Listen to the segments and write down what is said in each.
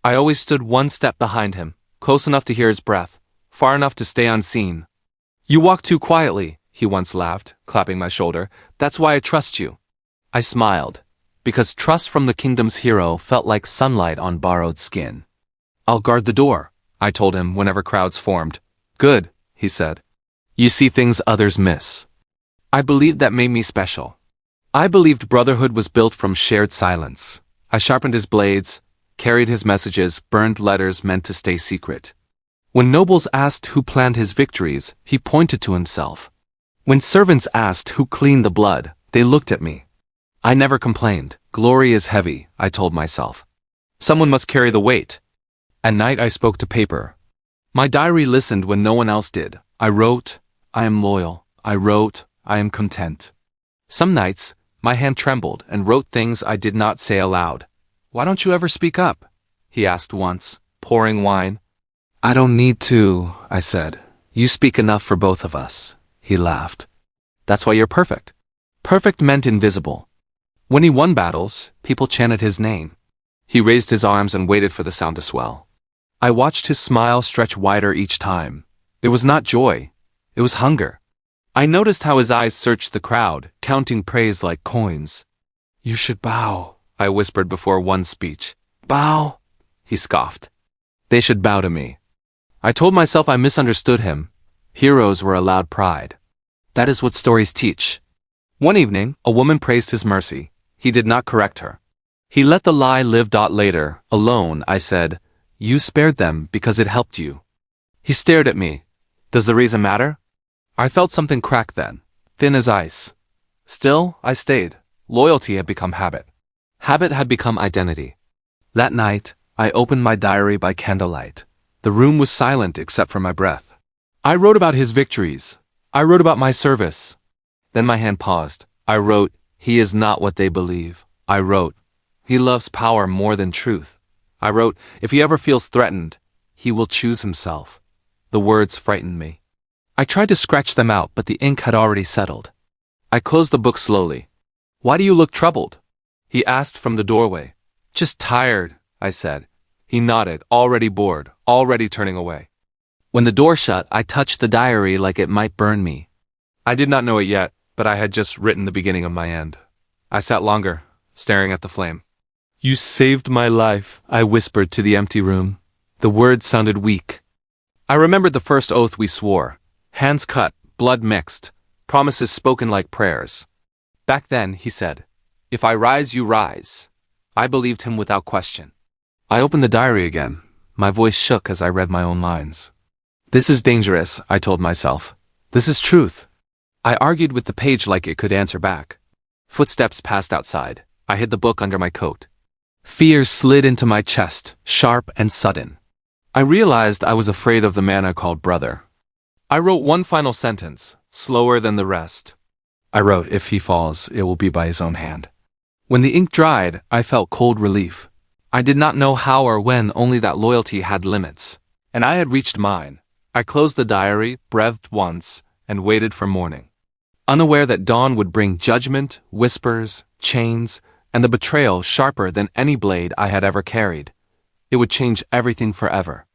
I always stood one step behind him, close enough to hear his breath, far enough to stay unseen. "You walk too quietly," he once laughed, clapping my shoulder. "That's why I trust you." I smiled, because trust from the kingdom's hero felt like sunlight on borrowed skin. "I'll guard the door," I told him whenever crowds formed. "Good," he said. "You see things others miss." I believed that made me special. I believed brotherhood was built from shared silence. I sharpened his blades, carried his messages, burned letters meant to stay secret. When nobles asked who planned his victories, he pointed to himself. When servants asked who cleaned the blood, they looked at me. I never complained. Glory is heavy, I told myself. Someone must carry the weight. At night I spoke to paper. My diary listened when no one else did. I wrote, "I am loyal." I wrote, "I am content." Some nights, my hand trembled and wrote things I did not say aloud. "Why don't you ever speak up?" he asked once, pouring wine. "I don't need to," I said. "You speak enough for both of us." He laughed. "That's why you're perfect." Perfect meant invisible. When he won battles, people chanted his name. He raised his arms and waited for the sound to swell. I watched his smile stretch wider each time. It was not joy. It was hunger. I noticed how his eyes searched the crowd, counting praise like coins. "You should bow," I whispered before one speech. "Bow?" He scoffed. "They should bow to me." I told myself I misunderstood him. Heroes were allowed pride. That is what stories teach. One evening, a woman praised his mercy. He did not correct her. He let the lie live. Later, alone, I said, "You spared them because it helped you." He stared at me. Does the reason matter? I felt something crack then, thin as ice. Still, I stayed. Loyalty had become habit. Habit had become identity. That night, I opened my diary by candlelight. The room was silent except for my breath. I wrote about his victories. I wrote about my service. Then my hand paused. I wrote, "He is not what they believe." I wrote, "He loves power more than truth." I wrote, "If he ever feels threatened, he will choose himself." The words frightened me. I tried to scratch them out, but the ink had already settled. I closed the book slowly. "Why do you look troubled?" he asked from the doorway. "Just tired," I said. He nodded, already bored, already turning away. When the door shut, I touched the diary like it might burn me. I did not know it yet, but I had just written the beginning of my end. I sat longer, staring at the flame. "You saved my life," I whispered to the empty room. The words sounded weak. I remembered the first oath we swore. Hands cut, blood mixed, promises spoken like prayers. Back then, he said, "If I rise, you rise." I believed him without question. I opened the diary again. My voice shook as I read my own lines. "This is dangerous," I told myself. "This is truth." I argued with the page like it could answer back. Footsteps passed outside. I hid the book under my coat. Fear slid into my chest, sharp and sudden. I realized I was afraid of the man I called brother. I wrote one final sentence, slower than the rest. I wrote, "If he falls, it will be by his own hand." When the ink dried, I felt cold relief. I did not know how or when, only that loyalty had limits. And I had reached mine. I closed the diary, breathed once, and waited for morning. Unaware that dawn would bring judgment, whispers, chains, and the betrayal sharper than any blade I had ever carried. It would change everything forever.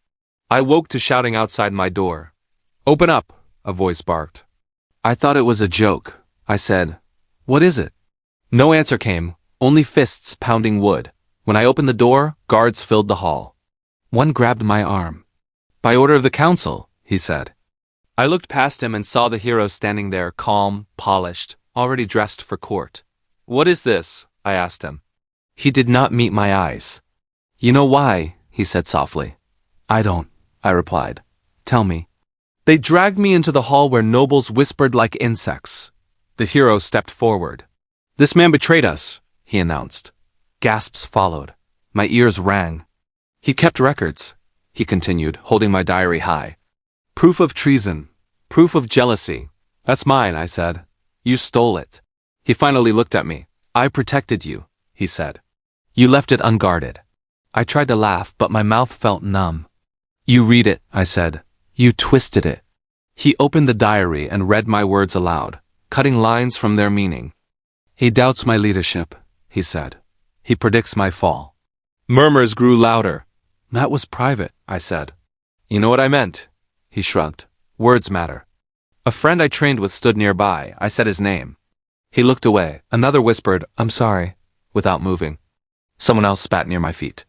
I woke to shouting outside my door. "Open up," a voice barked. I thought it was a joke. I said, "What is it?" No answer came, only fists pounding wood. When I opened the door, guards filled the hall. One grabbed my arm. "By order of the council," he said. I looked past him and saw the hero standing there, calm, polished, already dressed for court. "What is this?" I asked him. He did not meet my eyes. "You know why?" he said softly. "I don't," I replied. "Tell me." They dragged me into the hall where nobles whispered like insects. The hero stepped forward. "This man betrayed us," he announced. Gasps followed. My ears rang. "He kept records," he continued, holding my diary high. "Proof of treason. Proof of jealousy." "That's mine," I said. "You stole it." He finally looked at me. "I protected you," he said. "You left it unguarded." I tried to laugh, but my mouth felt numb. "You read it," I said. "You twisted it." He opened the diary and read my words aloud, cutting lines from their meaning. "He doubts my leadership," he said. "He predicts my fall." Murmurs grew louder. That was private, I said. You know what I meant? He shrugged. Words matter. A friend I trained with stood nearby. I said his name. He looked away. Another whispered, I'm sorry, without moving. Someone else spat near my feet.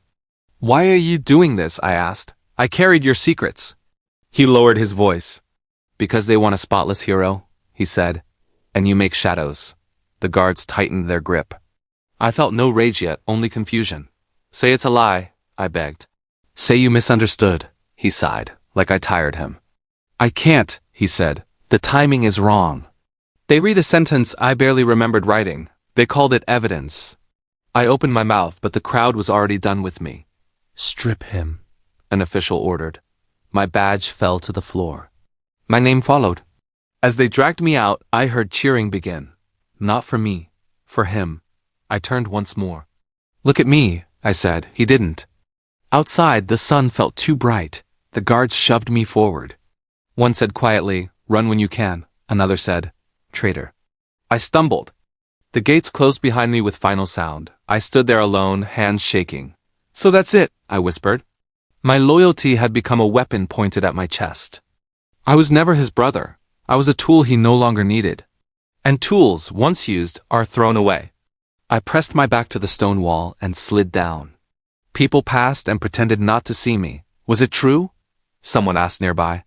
Why are you doing this? I asked. I carried your secrets. He lowered his voice. Because they want a spotless hero, he said. And you make shadows. The guards tightened their grip. I felt no rage yet, only confusion. Say it's a lie, I begged. Say you misunderstood, he sighed, like I tired him. I can't, he said. The timing is wrong. They read a sentence I barely remembered writing. They called it evidence. I opened my mouth, but the crowd was already done with me. Strip him, an official ordered. My badge fell to the floor. My name followed. As they dragged me out, I heard cheering begin. Not for me, for him. I turned once more. Look at me, I said. He didn't. Outside, the sun felt too bright. The guards shoved me forward. One said quietly, run when you can. Another said, traitor. I stumbled. The gates closed behind me with final sound. I stood there alone, hands shaking. So that's it, I whispered. My loyalty had become a weapon pointed at my chest. I was never his brother. I was a tool he no longer needed. And tools, once used, are thrown away. I pressed my back to the stone wall and slid down. People passed and pretended not to see me. Was it true? Someone asked nearby.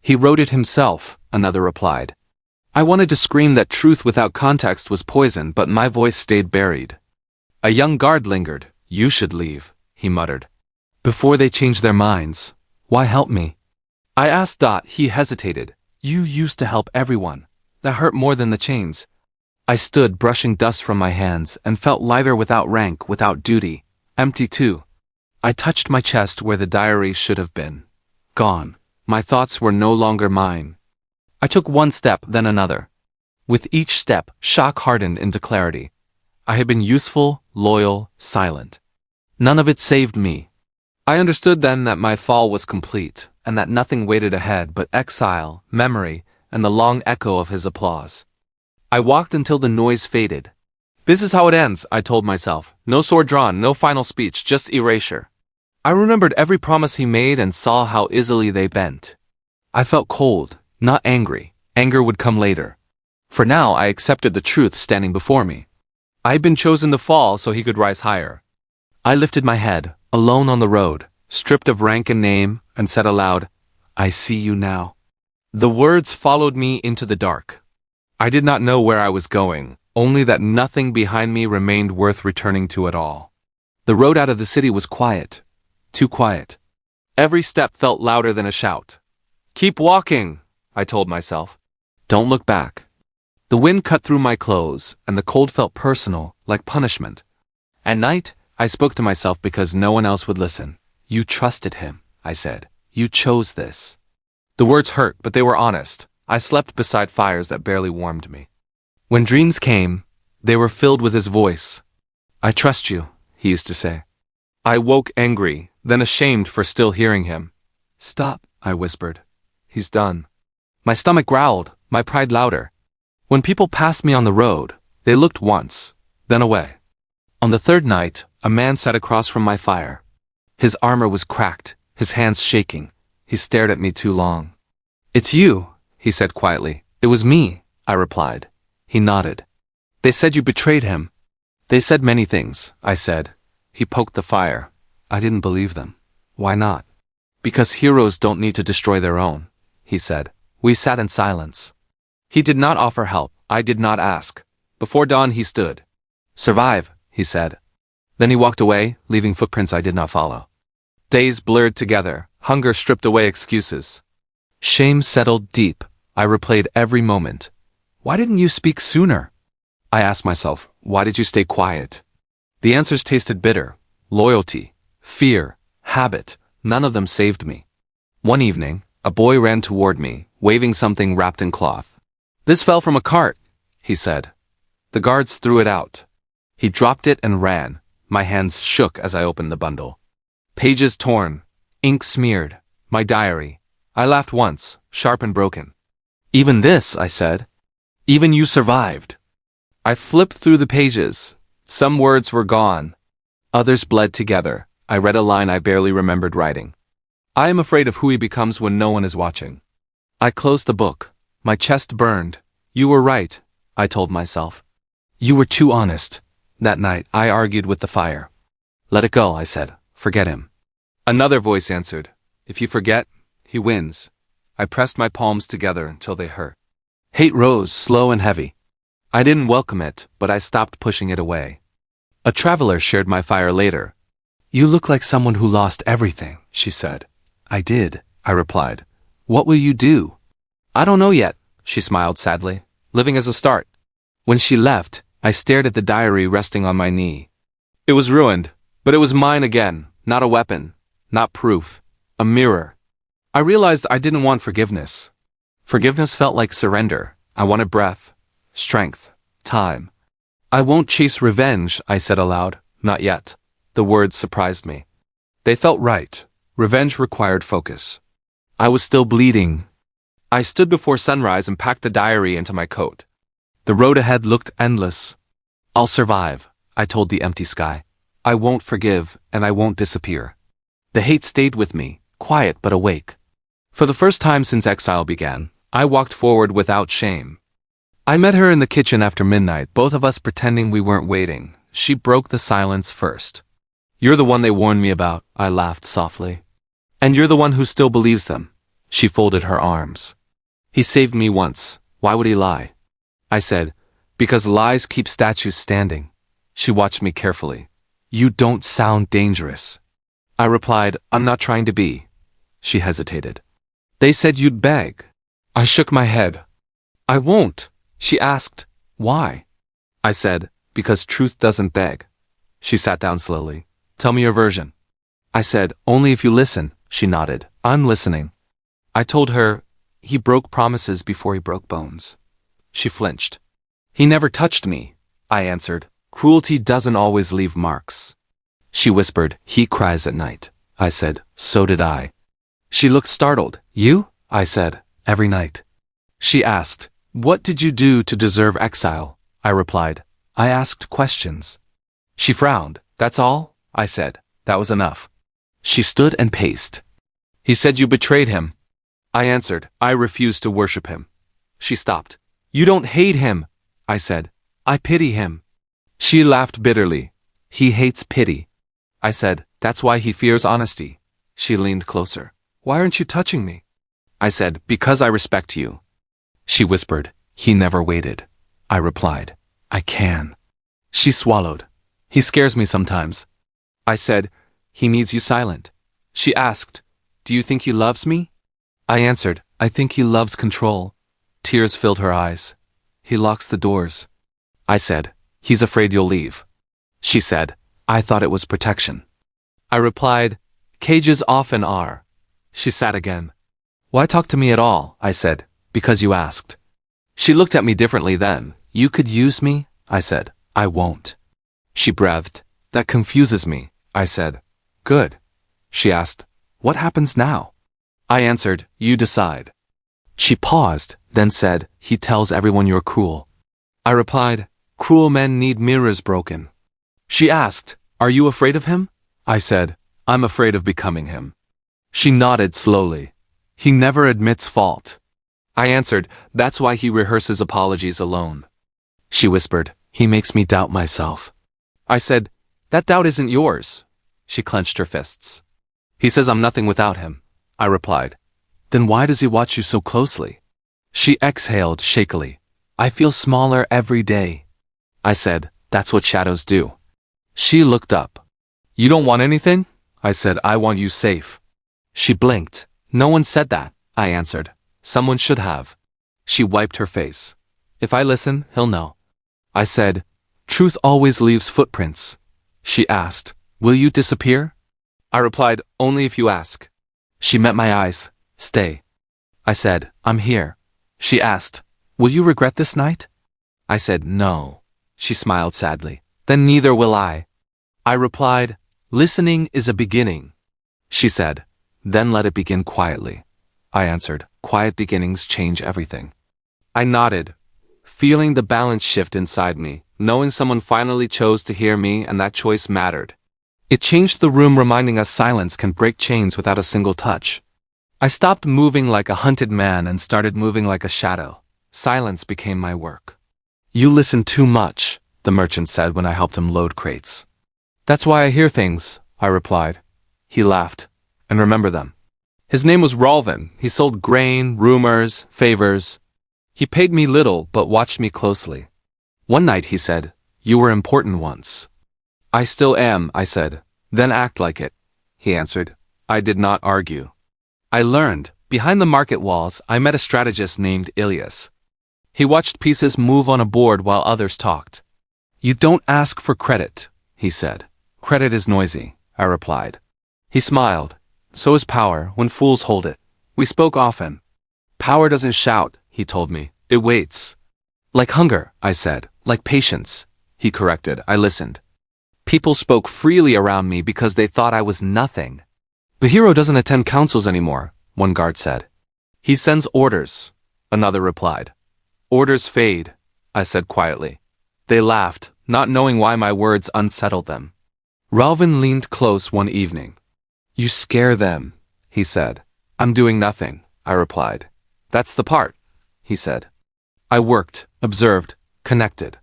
He wrote it himself, another replied. I wanted to scream that truth without context was poison, but my voice stayed buried. A young guard lingered. You should leave, he muttered. Before they change their minds, why help me? I asked. He hesitated. You used to help everyone. That hurt more than the chains. I stood, brushing dust from my hands, and felt lighter without rank, without duty. Empty too. I touched my chest where the diary should have been. Gone. My thoughts were no longer mine. I took one step, then another. With each step, shock hardened into clarity. I had been useful, loyal, silent. None of it saved me. I understood then that my fall was complete, and that nothing waited ahead but exile, memory, and the long echo of his applause. I walked until the noise faded. This is how it ends, I told myself. No sword drawn, no final speech, just erasure. I remembered every promise he made and saw how easily they bent. I felt cold, not angry. Anger would come later. For now, I accepted the truth standing before me. I had been chosen to fall so he could rise higher. I lifted my head, alone on the road, stripped of rank and name, and said aloud, I see you now. The words followed me into the dark. I did not know where I was going, only that nothing behind me remained worth returning to at all. The road out of the city was quiet, too quiet. Every step felt louder than a shout. Keep walking, I told myself. Don't look back. The wind cut through my clothes, and the cold felt personal, like punishment. At night, I spoke to myself because no one else would listen. You trusted him, I said. You chose this. The words hurt, but they were honest. I slept beside fires that barely warmed me. When dreams came, they were filled with his voice. I trust you, he used to say. I woke angry, then ashamed for still hearing him. Stop, I whispered. He's done. My stomach growled, my pride louder. When people passed me on the road, they looked once, then away. On the third night, a man sat across from my fire. His armor was cracked, his hands shaking. He stared at me too long. It's you, he said quietly. It was me, I replied. He nodded. They said you betrayed him. They said many things, I said. He poked the fire. I didn't believe them. Why not? Because heroes don't need to destroy their own, he said. We sat in silence. He did not offer help. I did not ask. Before dawn he stood. Survive, he said. Then he walked away, leaving footprints I did not follow. Days blurred together. Hunger stripped away excuses. Shame settled deep. I replayed every moment. Why didn't you speak sooner? I asked myself, why did you stay quiet? The answers tasted bitter. Loyalty, fear, habit, none of them saved me. One evening, a boy ran toward me, waving something wrapped in cloth. This fell from a cart, he said. The guards threw it out. He dropped it and ran. My hands shook as I opened the bundle. Pages torn, ink smeared, my diary. I laughed once, sharp and broken. Even this, I said. Even you survived. I flipped through the pages. Some words were gone. Others bled together. I read a line I barely remembered writing. I am afraid of who he becomes when no one is watching. I closed the book. My chest burned. You were right, I told myself. You were too honest. That night, I argued with the fire. Let it go, I said. Forget him. Another voice answered. If you forget, he wins. I pressed my palms together until they hurt. Hate rose, slow and heavy. I didn't welcome it, but I stopped pushing it away. A traveler shared my fire later. You look like someone who lost everything, she said. I did, I replied. What will you do? I don't know yet, she smiled sadly. Living as a start. When she left, I stared at the diary resting on my knee. It was ruined, but it was mine again, not a weapon, not proof, a mirror. I realized I didn't want forgiveness. Forgiveness felt like surrender. I wanted breath, strength, time. I won't chase revenge, I said aloud. Not yet. The words surprised me. They felt right. Revenge required focus. I was still bleeding. I stood before sunrise and packed the diary into my coat. The road ahead looked endless. I'll survive, I told the empty sky. I won't forgive, and I won't disappear. The hate stayed with me, quiet but awake. For the first time since exile began, I walked forward without shame. I met her in the kitchen after midnight, both of us pretending we weren't waiting. She broke the silence first. You're the one they warned me about, I laughed softly. And you're the one who still believes them. She folded her arms. He saved me once. Why would he lie? I said, because lies keep statues standing. She watched me carefully. You don't sound dangerous. I replied, I'm not trying to be. She hesitated. They said you'd beg. I shook my head. I won't. She asked, why? I said, because truth doesn't beg. She sat down slowly. Tell me your version. I said, only if you listen. She nodded. I'm listening. I told her, he broke promises before he broke bones. She flinched. He never touched me, I answered. Cruelty doesn't always leave marks. She whispered, he cries at night. I said, so did I. She looked startled. You? I said, every night. She asked, what did you do to deserve exile? I replied, I asked questions. She frowned. That's all? I said, that was enough. She stood and paced. He said you betrayed him. I answered, I refuse to worship him. She stopped. You don't hate him, I said. I pity him. She laughed bitterly. He hates pity. I said, that's why he fears honesty. She leaned closer. Why aren't you touching me? I said, because I respect you. She whispered, he never waited. I replied, I can. She swallowed. He scares me sometimes. I said, he needs you silent. She asked, do you think he loves me? I answered, I think he loves control. Tears filled her eyes. He locks the doors. I said, he's afraid you'll leave. She said, I thought it was protection. I replied, cages often are. She sat again. Why talk to me at all? I said, because you asked. She looked at me differently then. You could use me? I said, I won't. She breathed. That confuses me, I said. Good. She asked, what happens now? I answered, you decide. She paused, then said, he tells everyone you're cruel. I replied, cruel men need mirrors broken. She asked, are you afraid of him? I said, I'm afraid of becoming him. She nodded slowly. He never admits fault. I answered, that's why he rehearses apologies alone. She whispered, he makes me doubt myself. I said, that doubt isn't yours. She clenched her fists. He says I'm nothing without him. I replied. Then why does he watch you so closely? She exhaled shakily. I feel smaller every day. I said, that's what shadows do. She looked up. You don't want anything? I said, I want you safe. She blinked. No one said that, I answered. Someone should have. She wiped her face. If I listen, he'll know. I said, truth always leaves footprints. She asked, will you disappear? I replied, only if you ask. She met my eyes. Stay. I said, I'm here. She asked, will you regret this night? I said, no. She smiled sadly. Then neither will I. I replied, listening is a beginning. She said, then let it begin quietly. I answered, quiet beginnings change everything. I nodded, feeling the balance shift inside me, knowing someone finally chose to hear me and that choice mattered. It changed the room, reminding us silence can break chains without a single touch. I stopped moving like a hunted man and started moving like a shadow. Silence became my work. You listen too much, the merchant said when I helped him load crates. That's why I hear things, I replied. He laughed. And remember them. His name was Ralvin. He sold grain, rumors, favors. He paid me little but watched me closely. One night he said, "You were important once." "I still am," I said. "Then act like it," he answered. I did not argue. I learned. Behind the market walls, I met a strategist named Ilyas. He watched pieces move on a board while others talked. "You don't ask for credit," he said. "Credit is noisy," I replied. He smiled. "So is power when fools hold it." We spoke often. "Power doesn't shout," he told me. "It waits." "Like hunger," I said. "Like patience," he corrected. I listened. People spoke freely around me because they thought I was nothing. "The hero doesn't attend councils anymore," one guard said. "He sends orders," another replied. "Orders fade," I said quietly. They laughed, not knowing why my words unsettled them. Ralvin leaned close one evening. "You scare them," he said. "I'm doing nothing," I replied. "That's the part," he said. I worked, observed, connected.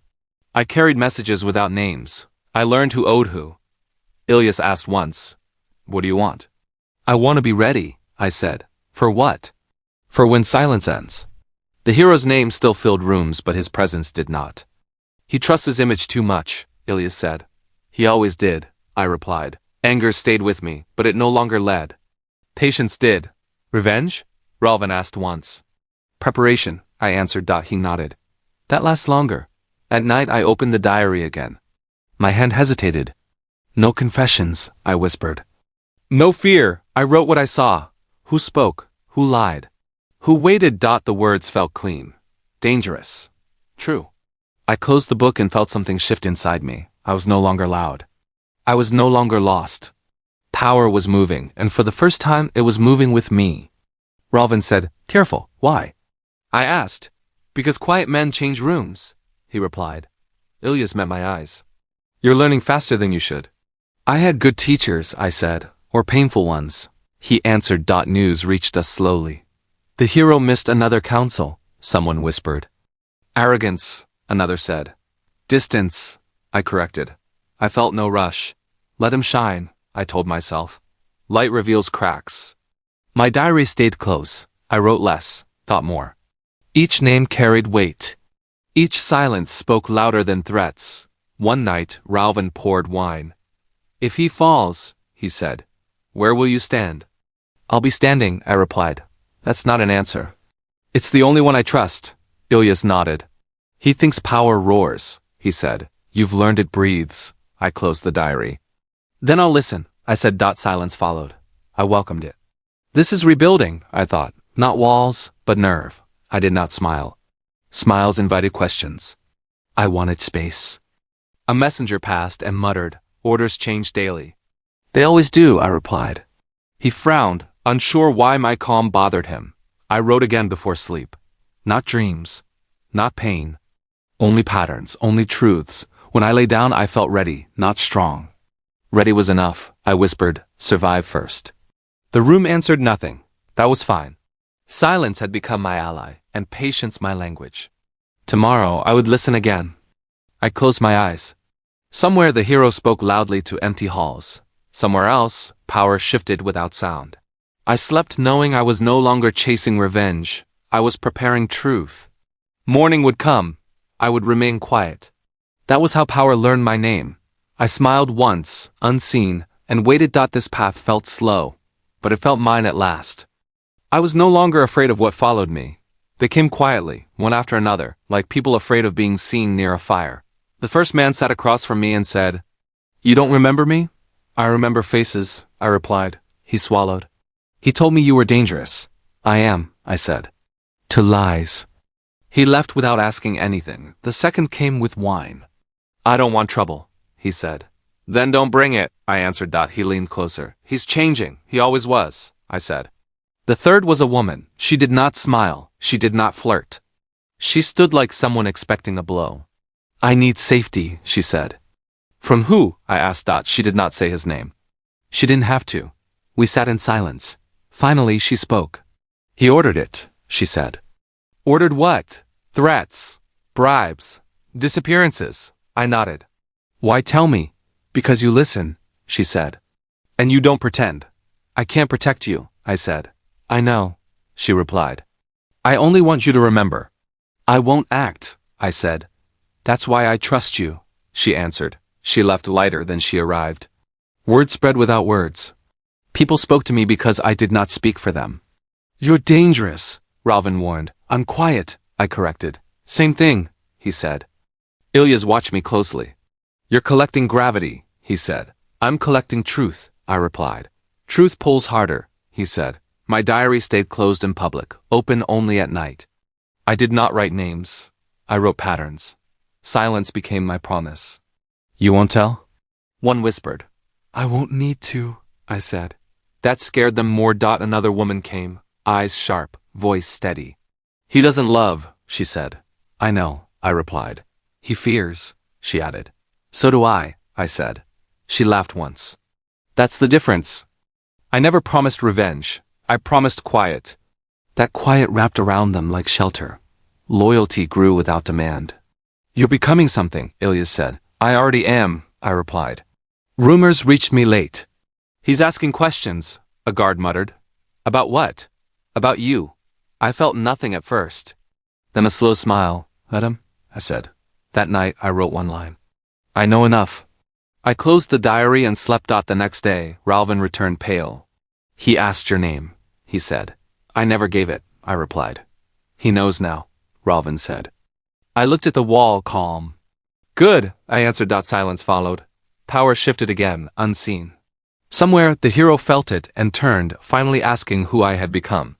I carried messages without names. I learned who owed who. Ilyas asked once, "What do you want?" "I want to be ready," I said. "For what?" "For when silence ends." The hero's name still filled rooms, but his presence did not. "He trusts his image too much," Ilyas said. "He always did," I replied. Anger stayed with me, but it no longer led. Patience did. "Revenge?" Ralvin asked once. "Preparation," I answered. He nodded. "That lasts longer." At night I opened the diary again. My hand hesitated. "No confessions," I whispered. "No fear," I wrote what I saw. Who spoke? Who lied? Who waited? The words felt clean. Dangerous. True. I closed the book and felt something shift inside me. I was no longer loud. I was no longer lost. Power was moving, and for the first time it was moving with me. Ralvin said, "Careful, why?" I asked. "Because quiet men change rooms," he replied. Ilyas met my eyes. "You're learning faster than you should." "I had good teachers," I said, "or painful ones." He answered. News reached us slowly. "The hero missed another council," someone whispered. "Arrogance," another said. "Distance," I corrected. I felt no rush. Let him shine, I told myself. Light reveals cracks. My diary stayed close. I wrote less, thought more. Each name carried weight. Each silence spoke louder than threats. One night, Ralvin poured wine. "If he falls," he said, "where will you stand?" "I'll be standing," I replied. "That's not an answer." "It's the only one I trust," Ilyas nodded. "He thinks power roars," he said. "You've learned it breathes." I closed the diary. "Then I'll listen," I said. Silence followed. I welcomed it. This is rebuilding, I thought. Not walls, but nerve. I did not smile. Smiles invited questions. I wanted space. A messenger passed and muttered, "Orders change daily." "They always do," I replied. He frowned, unsure why my calm bothered him. I wrote again before sleep. Not dreams. Not pain. Only patterns, only truths. When I lay down, I felt ready, not strong. Ready was enough, I whispered. Survive first. The room answered nothing. That was fine. Silence had become my ally, and patience my language. Tomorrow, I would listen again. I closed my eyes. Somewhere the hero spoke loudly to empty halls. Somewhere else, power shifted without sound. I slept knowing I was no longer chasing revenge. I was preparing truth. Morning would come. I would remain quiet. That was how power learned my name. I smiled once, unseen, and waited. This path felt slow, but it felt mine at last. I was no longer afraid of what followed me. They came quietly, one after another, like people afraid of being seen near a fire. The first man sat across from me and said, "You don't remember me?" "I remember faces," I replied. He swallowed. "He told me you were dangerous." "I am," I said. "To lies." He left without asking anything. The second came with wine. "I don't want trouble," he said. "Then don't bring it," I answered. He leaned closer. "He's changing. He always was," I said. The third was a woman. She did not smile. She did not flirt. She stood like someone expecting a blow. "I need safety," she said. From who? I asked. She did not say his name. She didn't have to. We sat in silence. Finally, she spoke. He ordered it, she said. Ordered what? Threats, bribes, disappearances. I nodded. Why tell me? Because you listen, she said. And you don't pretend. I can't protect you, I said. I know, she replied. I only want you to remember. I won't act, I said. That's why I trust you, she answered. She left lighter than she arrived. Word spread without words. People spoke to me because I did not speak for them. You're dangerous, Ralvin warned. I'm quiet, I corrected. Same thing, he said. Ilyas watched me closely. You're collecting gravity, he said. I'm collecting truth, I replied. Truth pulls harder, he said. My diary stayed closed in public, open only at night. I did not write names. I wrote patterns. Silence became my promise. You won't tell? One whispered. I won't need to, I said. That scared them more. Another woman came, eyes sharp, voice steady. He doesn't love, she said. I know, I replied. He fears, she added. So do I said. She laughed once. That's the difference. I never promised revenge. I promised quiet. That quiet wrapped around them like shelter. Loyalty grew without demand. You're becoming something, Ilyas said. I already am, I replied. Rumors reached me late. He's asking questions, a guard muttered. About what? About you. I felt nothing at first. Then a slow smile. Let him, I said. That night I wrote one line. I know enough. I closed the diary and slept. The next day, Ralvin returned pale. He asked your name, he said. I never gave it, I replied. He knows now, Ralvin said. I looked at the wall, calm. Good, I answered. Silence followed. Power shifted again, unseen. Somewhere, the hero felt it and turned, finally asking who I had become.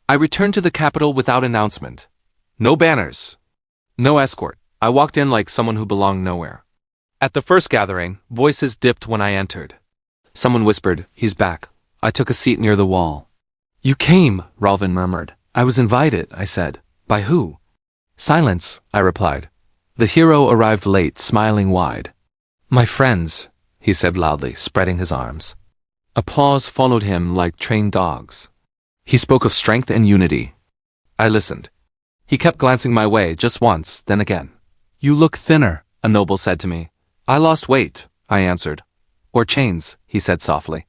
I returned to the capital without announcement. No banners. No escort. I walked in like someone who belonged nowhere. At the first gathering, voices dipped when I entered. Someone whispered, he's back. I took a seat near the wall. You came, Ralvin murmured. I was invited, I said. By who? Silence, I replied. The hero arrived late, smiling wide. My friends, he said loudly, spreading his arms. Applause followed him like trained dogs. He spoke of strength and unity. I listened. He kept glancing my way just once, then again. You look thinner, a noble said to me. I lost weight, I answered. Or chains, he said softly.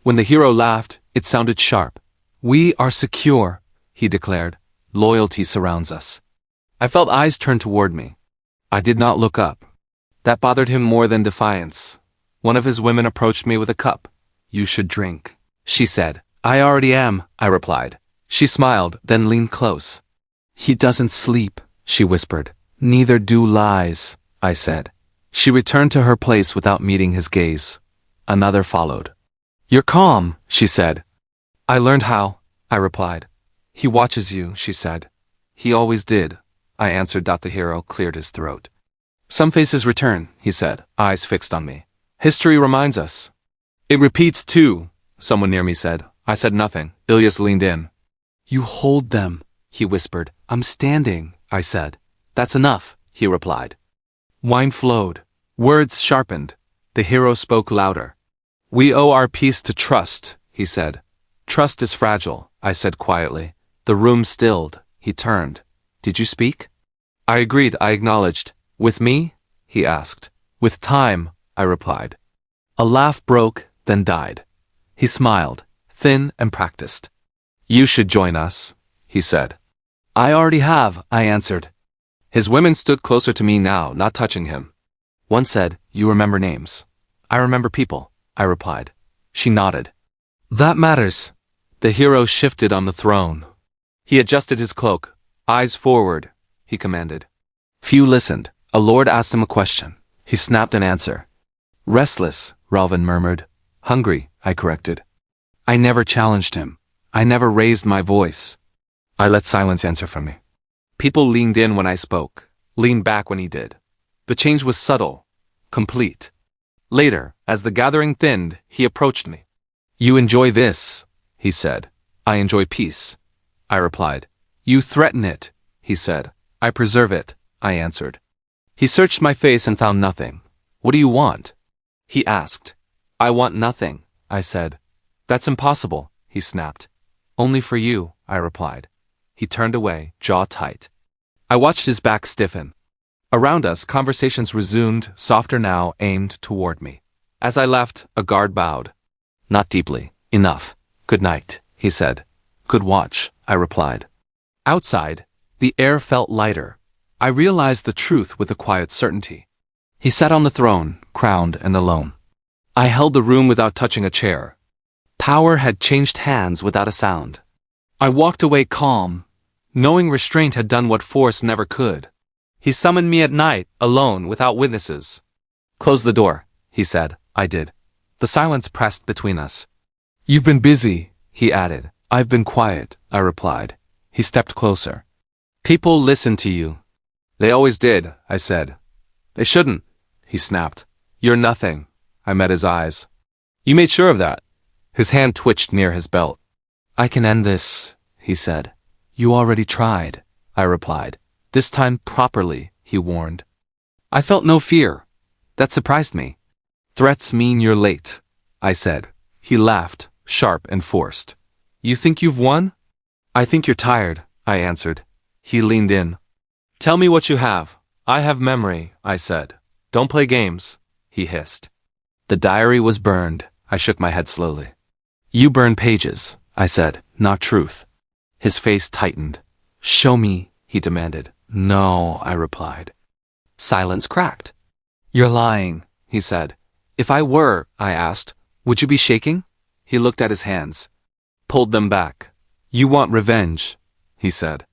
When the hero laughed, it sounded sharp. We are secure, he declared. Loyalty surrounds us. I felt eyes turn toward me. I did not look up. That bothered him more than defiance. One of his women approached me with a cup. You should drink, she said. I already am, I replied. She smiled, then leaned close. He doesn't sleep, she whispered. Neither do lies, I said. She returned to her place without meeting his gaze. Another followed. You're calm, she said. I learned how, I replied. He watches you, she said. He always did, I answered. The hero cleared his throat. Some faces return, he said, eyes fixed on me. History reminds us. It repeats too, someone near me said. I said nothing. Ilyas leaned in. You hold them, he whispered. I'm standing, I said. That's enough, he replied. Wine flowed. Words sharpened. The hero spoke louder. We owe our peace to trust, he said. Trust is fragile, I said quietly. The room stilled. He turned. Did you speak? I agreed, I acknowledged. With me? He asked. With time, I replied. A laugh broke, then died. He smiled, thin and practiced. You should join us, he said. I already have, I answered. His women stood closer to me now, not touching him. One said, you remember names. I remember people, I replied. She nodded. That matters. The hero shifted on the throne. He adjusted his cloak. Eyes forward, he commanded. Few listened. A lord asked him a question. He snapped an answer. Restless, Ralvin murmured. Hungry, I corrected. I never challenged him. I never raised my voice. I let silence answer for me. People leaned in when I spoke, leaned back when he did. The change was subtle, complete. Later, as the gathering thinned, he approached me. You enjoy this, he said. I enjoy peace, I replied. You threaten it, he said. I preserve it, I answered. He searched my face and found nothing. What do you want? He asked. I want nothing, I said. That's impossible, he snapped. Only for you, I replied. He turned away, jaw tight. I watched his back stiffen. Around us, conversations resumed, softer now, aimed toward me. As I left, a guard bowed. Not deeply. Enough. Good night, he said. Good watch, I replied. Outside, the air felt lighter. I realized the truth with a quiet certainty. He sat on the throne, crowned and alone. I held the room without touching a chair. Power had changed hands without a sound. I walked away calm, knowing restraint had done what force never could. He summoned me at night, alone, without witnesses. Close the door, he said. I did. The silence pressed between us. You've been busy, he added. I've been quiet, I replied. He stepped closer. People listen to you. They always did, I said. They shouldn't, he snapped. You're nothing. I met his eyes. You made sure of that. His hand twitched near his belt. I can end this, he said. You already tried, I replied. This time properly, he warned. I felt no fear. That surprised me. Threats mean you're late, I said. He laughed, sharp and forced. You think you've won? I think you're tired, I answered. He leaned in. Tell me what you have. I have memory, I said. Don't play games, he hissed. The diary was burned. I shook my head slowly. You burn pages, I said, not truth. His face tightened. Show me, he demanded. No, I replied. Silence cracked. You're lying, he said. If I were, I asked, would you be shaking? He looked at his hands. Pulled them back. You want revenge, he said.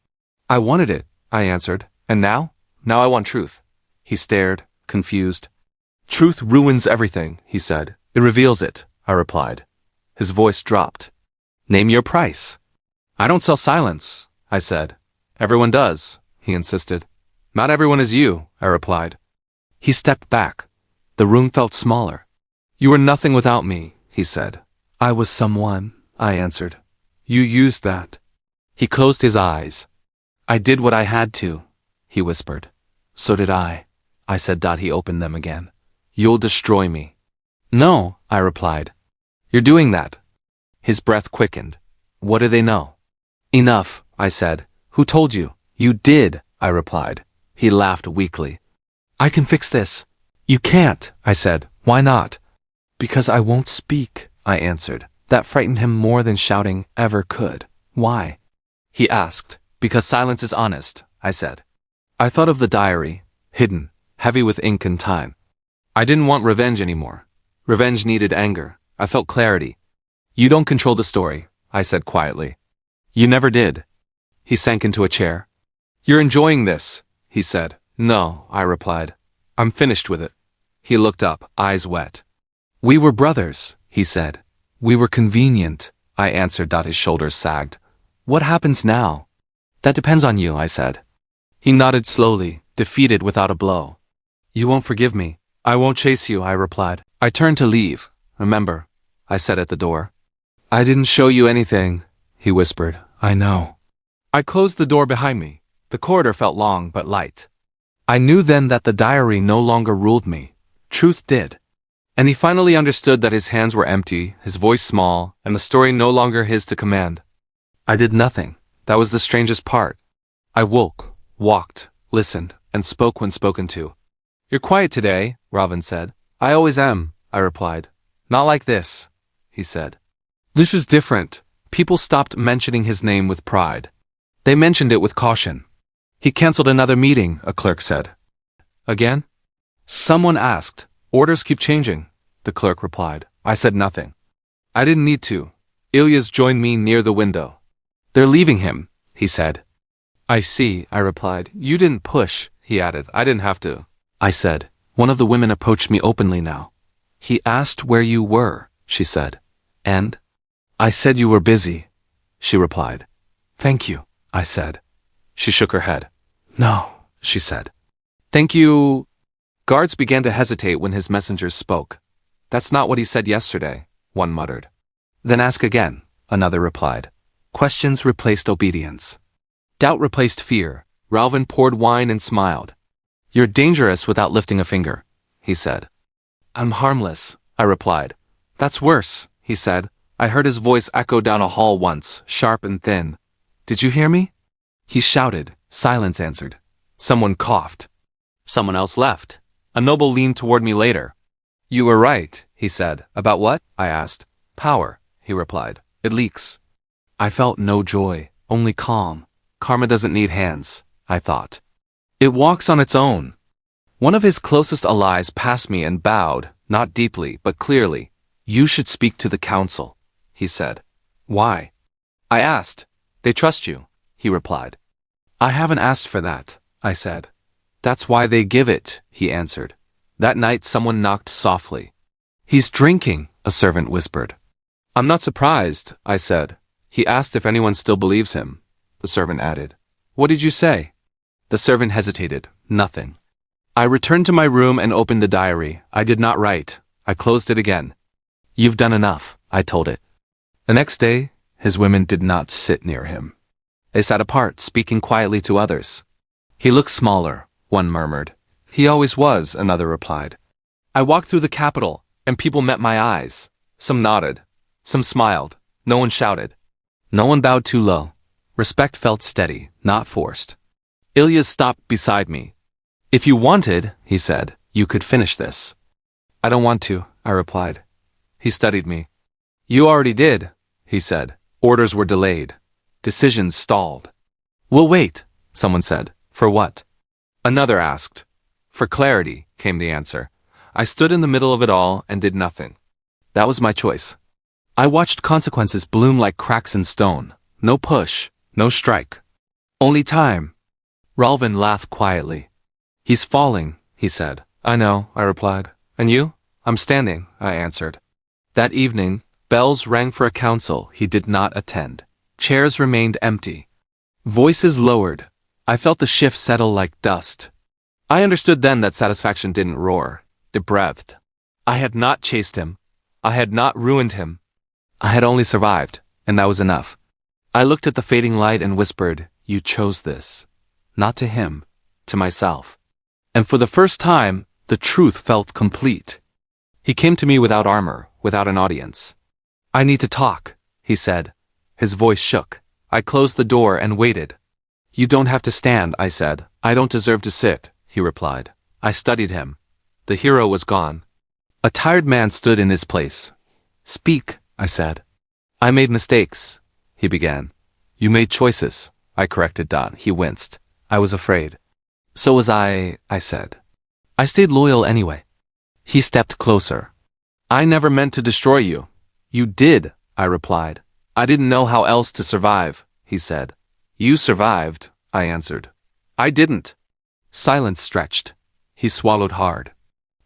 I wanted it, I answered. And now? Now I want truth. He stared, confused. Truth ruins everything, he said. It reveals it, I replied. His voice dropped. Name your price. I don't sell silence, I said. Everyone does, he insisted. Not everyone is you, I replied. He stepped back. The room felt smaller. You were nothing without me, he said. I was someone, I answered. You used that. He closed his eyes. I did what I had to, he whispered. So did I said. He opened them again. You'll destroy me. No, I replied. You're doing that. His breath quickened. What do they know? Enough, I said. Who told you? You did, I replied. He laughed weakly. I can fix this. You can't, I said. Why not? Because I won't speak, I answered. That frightened him more than shouting ever could. Why? He asked. Because silence is honest, I said. I thought of the diary, hidden, heavy with ink and time. I didn't want revenge anymore. Revenge needed anger. I felt clarity. You don't control the story, I said quietly. You never did. He sank into a chair. You're enjoying this, he said. No, I replied. I'm finished with it. He looked up, eyes wet. We were brothers, he said. We were convenient, I answered. His shoulders sagged. What happens now? That depends on you, I said. He nodded slowly, defeated without a blow. You won't forgive me. I won't chase you, I replied. I turned to leave. Remember, I said at the door. I didn't show you anything, he whispered. I know. I closed the door behind me. The corridor felt long but light. I knew then that the diary no longer ruled me. Truth did. And he finally understood that his hands were empty, his voice small, and the story no longer his to command. I did nothing. That was the strangest part. I woke, walked, listened, and spoke when spoken to. You're quiet today, Robin said. I always am, I replied. Not like this, he said. This is different. People stopped mentioning his name with pride. They mentioned it with caution. He canceled another meeting, a clerk said. Again? Someone asked. Orders keep changing, the clerk replied. I said nothing. I didn't need to. Ilya's joined me near the window. They're leaving him, he said. I see, I replied. You didn't push, he added. I didn't have to. I said. One of the women approached me openly now. He asked where you were, she said. And? I said you were busy, she replied. Thank you, I said. She shook her head. No, she said. Thank you. Guards began to hesitate when his messengers spoke. That's not what he said yesterday, one muttered. Then ask again, another replied. Questions replaced obedience. Doubt replaced fear. Ralvin poured wine and smiled. You're dangerous without lifting a finger, he said. I'm harmless, I replied. That's worse, he said. I heard his voice echo down a hall once, sharp and thin. Did you hear me? He shouted. Silence answered. Someone coughed. Someone else left. A noble leaned toward me later. You were right, he said. About what? I asked. Power, he replied. It leaks. I felt no joy, only calm. Karma doesn't need hands, I thought. It walks on its own. One of his closest allies passed me and bowed, not deeply, but clearly. You should speak to the council, he said. Why? I asked. They trust you, he replied. I haven't asked for that, I said. That's why they give it, he answered. That night someone knocked softly. He's drinking, a servant whispered. I'm not surprised, I said. He asked if anyone still believes him. The servant added. What did you say? The servant hesitated. Nothing. I returned to my room and opened the diary. I did not write. I closed it again. You've done enough, I told it. The next day, his women did not sit near him. They sat apart, speaking quietly to others. He looks smaller, one murmured. He always was, another replied. I walked through the capital, and people met my eyes. Some nodded. Some smiled. No one shouted. No one bowed too low. Respect felt steady, not forced. Ilyas stopped beside me. If you wanted, he said, you could finish this. I don't want to, I replied. He studied me. You already did, he said. Orders were delayed. Decisions stalled. We'll wait, someone said. For what? Another asked. For clarity, came the answer. I stood in the middle of it all and did nothing. That was my choice. I watched consequences bloom like cracks in stone. No push, no strike. Only time. Ralvin laughed quietly. He's falling, he said. I know, I replied. And you? I'm standing, I answered. That evening, bells rang for a council he did not attend. Chairs remained empty. Voices lowered. I felt the shift settle like dust. I understood then that satisfaction didn't roar. It breathed. I had not chased him. I had not ruined him. I had only survived, and that was enough. I looked at the fading light and whispered, you chose this. Not to him, to myself. And for the first time, the truth felt complete. He came to me without armor, without an audience. I need to talk, he said. His voice shook. I closed the door and waited. You don't have to stand, I said. I don't deserve to sit, he replied. I studied him. The hero was gone. A tired man stood in his place. Speak, I said. I made mistakes, he began. You made choices, I corrected Don. He winced. I was afraid. So was I said. I stayed loyal anyway. He stepped closer. I never meant to destroy you. You did, I replied. I didn't know how else to survive, he said. You survived, I answered. I didn't. Silence stretched. He swallowed hard.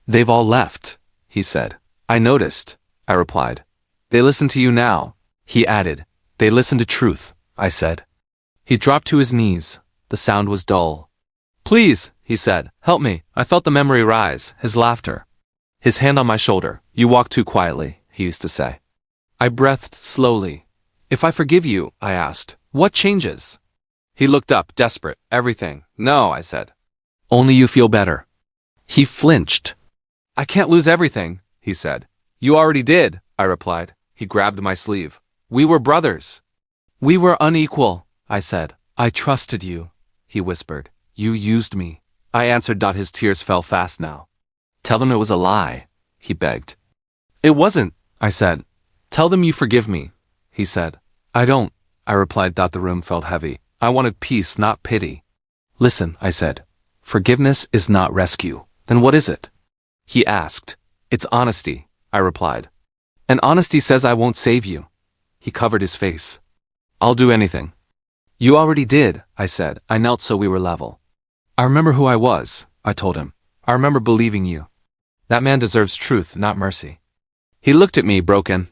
They've all left, he said. I noticed, I replied. They listen to you now, he added. They listen to truth, I said. He dropped to his knees. The sound was dull. Please, he said, help me. I felt the memory rise, his laughter. His hand on my shoulder. You walk too quietly, he used to say. I breathed slowly. If I forgive you, I asked, what changes? He looked up, desperate. Everything. No, I said. Only you feel better. He flinched. I can't lose everything, he said. You already did, I replied. He grabbed my sleeve. We were brothers. We were unequal, I said. I trusted you, he whispered. You used me. I answered. His tears fell fast now. Tell them it was a lie, he begged. It wasn't, I said. Tell them you forgive me, he said. I don't, I replied. The room felt heavy. I wanted peace, not pity. Listen, I said. Forgiveness is not rescue. Then what is it? He asked. It's honesty, I replied. And honesty says I won't save you. He covered his face. I'll do anything. You already did, I said. I knelt so we were level. I remember who I was, I told him. I remember believing you. That man deserves truth, not mercy. He looked at me, broken.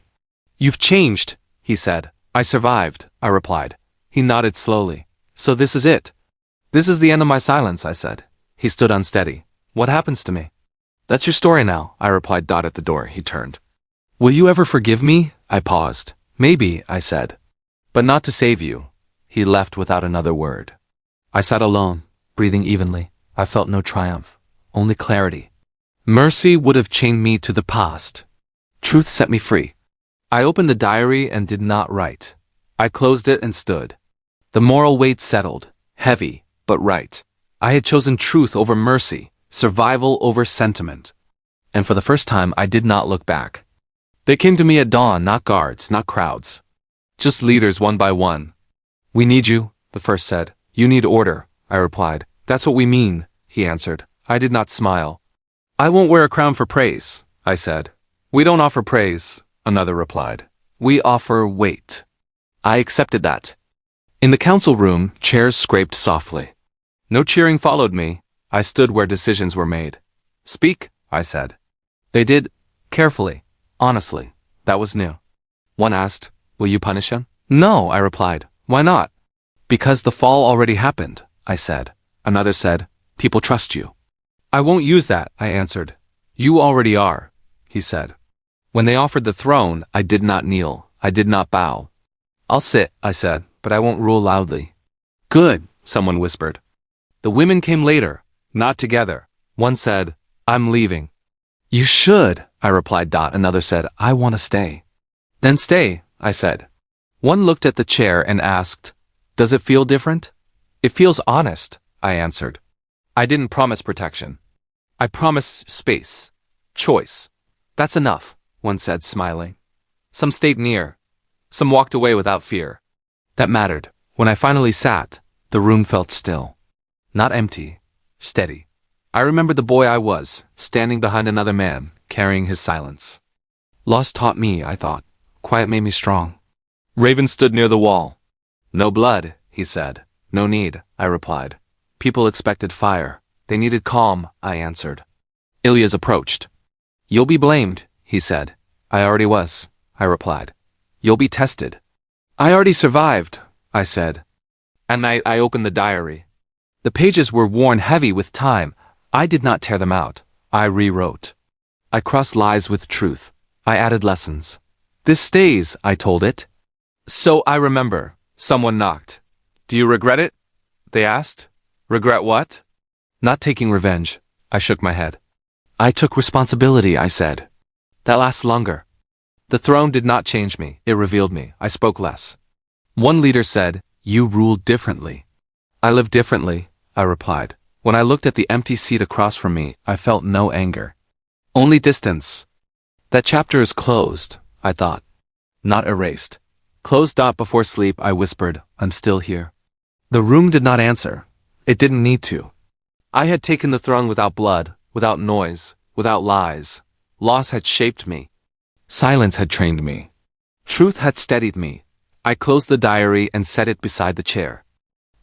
You've changed, he said. I survived, I replied. He nodded slowly. So this is it. This is the end of my silence, I said. He stood unsteady. What happens to me? That's your story now, I replied. At the door, he turned. Will you ever forgive me? I paused. Maybe, I said. But not to save you. He left without another word. I sat alone, breathing evenly. I felt no triumph, only clarity. Mercy would have chained me to the past. Truth set me free. I opened the diary and did not write. I closed it and stood. The moral weight settled, heavy, but right. I had chosen truth over mercy, survival over sentiment. And for the first time, I did not look back. They came to me at dawn, not guards, not crowds. Just leaders one by one. "We need you," the first said. "You need order," I replied. "That's what we mean," he answered. I did not smile. "I won't wear a crown for praise," I said. "We don't offer praise," another replied. "We offer weight." I accepted that. In the council room, chairs scraped softly. No cheering followed me. I stood where decisions were made. "Speak," I said. They did, carefully, honestly. That was new. One asked, "Will you punish him?" "No," I replied. "Why not?" "Because the fall already happened," I said. Another said, "People trust you." "I won't use that," I answered. "You already are," he said. When they offered the throne, I did not kneel. I did not bow. "I'll sit," I said, "but I won't rule loudly." "Good," someone whispered. The women came later, not together. One said, "I'm leaving." "You should," I replied. Another said, "I want to stay." "Then stay," I said. One looked at the chair and asked, "Does it feel different?" "It feels honest," I answered. I didn't promise protection. I promised space, choice. "That's enough," one said, smiling. Some stayed near. Some walked away without fear. That mattered. When I finally sat, the room felt still. Not empty, steady. I remembered the boy I was, standing behind another man, carrying his silence. Loss taught me, I thought. Quiet made me strong. Raven stood near the wall. "No blood," he said. "No need," I replied. People expected fire. They needed calm, I answered. Ilya's approached. "You'll be blamed," he said. "I already was," I replied. "You'll be tested." "I already survived," I said. At night I opened the diary. The pages were worn heavy with time. I did not tear them out. I rewrote. I crossed lies with truth. I added lessons. "This stays," I told it. So I remember. Someone knocked. "Do you regret it?" they asked. "Regret what?" "Not taking revenge." I shook my head. "I took responsibility," I said. "That lasts longer." The throne did not change me. It revealed me. I spoke less. One leader said, "You ruled differently." "I live differently," I replied. When I looked at the empty seat across from me, I felt no anger. Only distance. That chapter is closed, I thought. Not erased. Closed. Before sleep, I whispered, "I'm still here." The room did not answer. It didn't need to. I had taken the throne without blood, without noise, without lies. Loss had shaped me. Silence had trained me. Truth had steadied me. I closed the diary and set it beside the chair.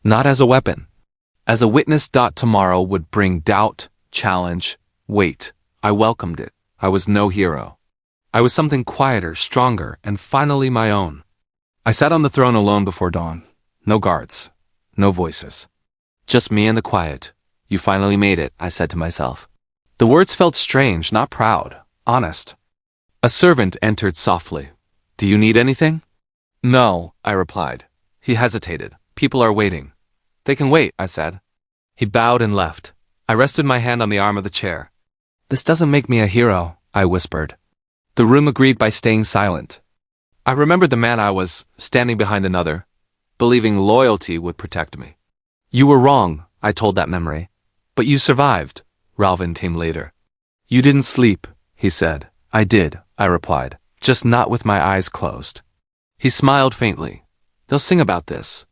Not as a weapon. As a witness. Tomorrow would bring doubt, challenge, weight. I welcomed it. I was no hero. I was something quieter, stronger, and finally my own. I sat on the throne alone before dawn. No guards. No voices. Just me and the quiet. "You finally made it," I said to myself. The words felt strange, not proud, honest. A servant entered softly. "Do you need anything?" "No," I replied. He hesitated. "People are waiting." "They can wait," I said. He bowed and left. I rested my hand on the arm of the chair. "This doesn't make me a hero," I whispered. The room agreed by staying silent. I remembered the man I was, standing behind another, believing loyalty would protect me. "You were wrong," I told that memory. "But you survived." Ralvin came later. "You didn't sleep," he said. "I did," I replied, "just not with my eyes closed." He smiled faintly. "They'll sing about this."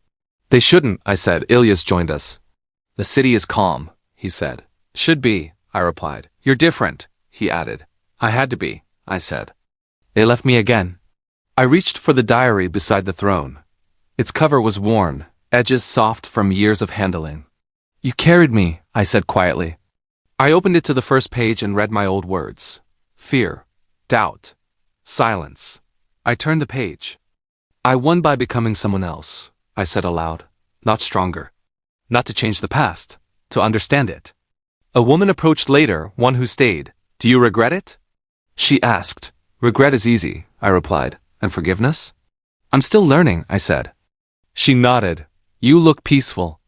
"They shouldn't," I said. "Ilya's joined us." "The city is calm," he said. "Should be," I replied. "You're different," he added. "I had to be," I said. They left me again. I reached for the diary beside the throne. Its cover was worn, edges soft from years of handling. "You carried me," I said quietly. I opened it to the first page and read my old words. Fear, doubt, silence. I turned the page. "I won by becoming someone else," I said aloud. "Not stronger. Not to change the past, to understand it." A woman approached later, one who stayed. "Do you regret it?" She asked. "Regret is easy," I replied. "And forgiveness?" "I'm still learning," I said. She nodded. "You look peaceful."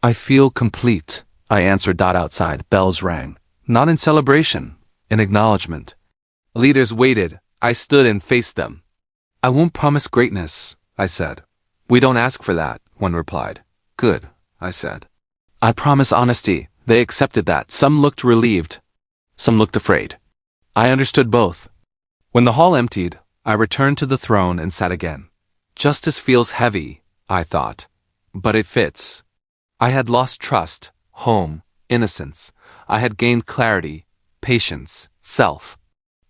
"I feel complete," I answered. Outside, bells rang. Not in celebration, in acknowledgement. Leaders waited. I stood and faced them. I won't promise greatness, I said. We don't ask for that, one replied. Good, I said. I promise honesty. They accepted that. Some looked relieved. Some looked afraid. I understood both. When the hall emptied, I returned to the throne and sat again. Justice feels heavy, I thought. But it fits. I had lost trust, home, innocence. I had gained clarity, patience, self.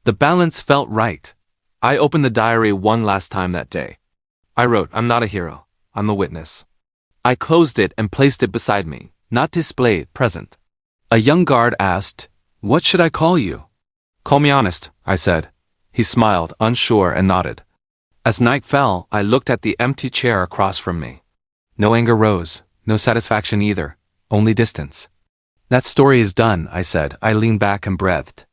The balance felt right. I opened the diary one last time that day. I wrote, I'm not a hero. I'm a witness. I closed it and placed it beside me, not displayed, present. A young guard asked, What should I call you? Call me honest, I said. He smiled, unsure, and nodded. As night fell, I looked at the empty chair across from me. No anger rose, no satisfaction either, only distance. That story is done, I said. I leaned back and breathed.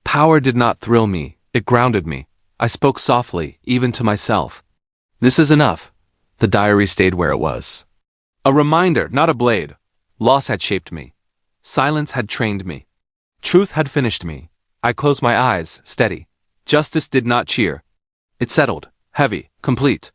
Power did not thrill me, it grounded me. I spoke softly, even to myself. This is enough. The diary stayed where it was. A reminder, not a blade. Loss had shaped me. Silence had trained me. Truth had finished me. I closed my eyes, steady. Justice did not cheer. It settled, heavy, complete.